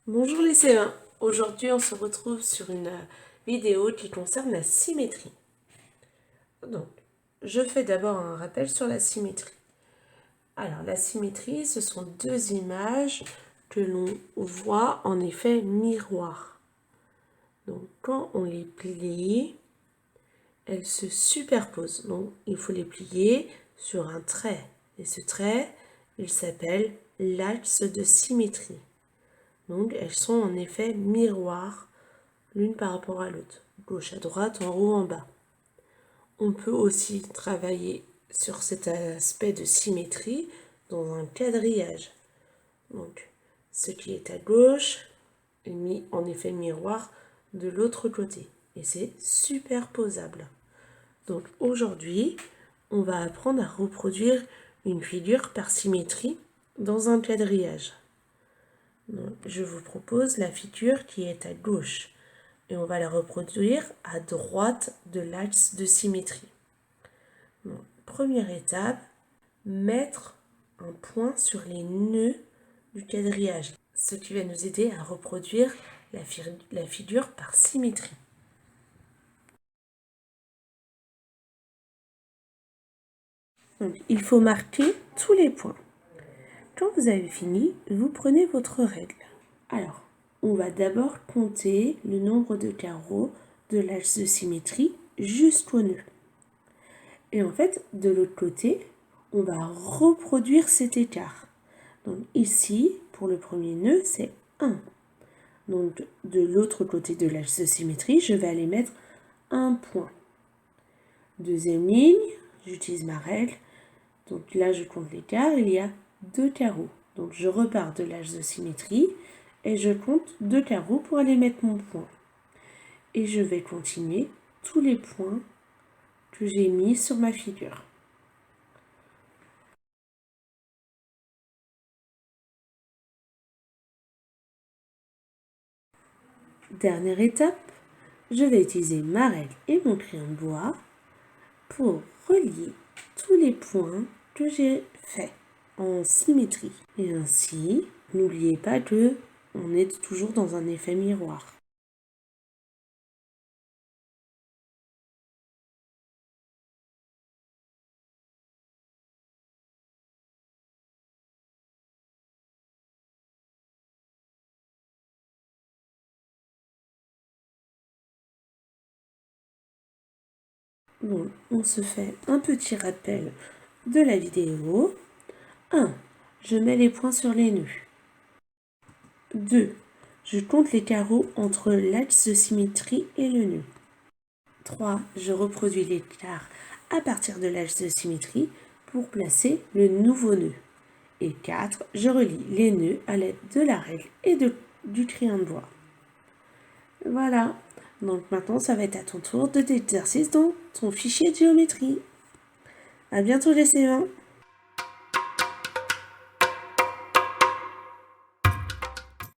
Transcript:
Bonjour les C1, aujourd'hui on se retrouve sur une vidéo qui concerne la symétrie. Donc, je fais d'abord un rappel sur la symétrie. Alors la symétrie, ce sont deux images que l'on voit en effet miroir. Donc quand on les plie, elles se superposent. Donc il faut les plier sur un trait. Et ce trait, il s'appelle l'axe de symétrie. Donc elles sont en effet miroirs l'une par rapport à l'autre, gauche à droite, en haut, en bas. On peut aussi travailler sur cet aspect de symétrie dans un quadrillage. Donc, ce qui est à gauche est mis en effet miroir de l'autre côté. Et c'est superposable. Donc aujourd'hui, on va apprendre à reproduire une figure par symétrie dans un quadrillage. Donc, je vous propose la figure qui est à gauche. Et on va la reproduire à droite de l'axe de symétrie. Donc, première étape, mettre un point sur les nœuds du quadrillage, ce qui va nous aider à reproduire la figure par symétrie. Donc, il faut marquer tous les points. Quand vous avez fini, vous prenez votre règle. Alors, on va d'abord compter le nombre de carreaux de l'axe de symétrie jusqu'au nœud. Et en fait, de l'autre côté, on va reproduire cet écart. Donc ici, pour le premier nœud, c'est 1. Donc de l'autre côté de l'axe de symétrie, je vais aller mettre un point. Deuxième ligne, j'utilise ma règle. Donc là, je compte l'écart, il y a 2 carreaux. Donc je repars de l'axe de symétrie et je compte 2 carreaux pour aller mettre mon point. Et je vais continuer tous les points que j'ai mis sur ma figure. Dernière étape, je vais utiliser ma règle et mon crayon de bois pour relier tous les points que j'ai faits en symétrie. Et ainsi, n'oubliez pas que on est toujours dans un effet miroir. Bon, on se fait un petit rappel de la vidéo. 1. Je mets les points sur les nœuds. 2. Je compte les carreaux entre l'axe de symétrie et le nœud. 3. Je reproduis l'écart à partir de l'axe de symétrie pour placer le nouveau nœud. Et 4. Je relie les nœuds à l'aide de la règle et du crayon de bois. Voilà. Donc maintenant, ça va être à ton tour de t'exercer dans ton fichier de géométrie. À bientôt les C1.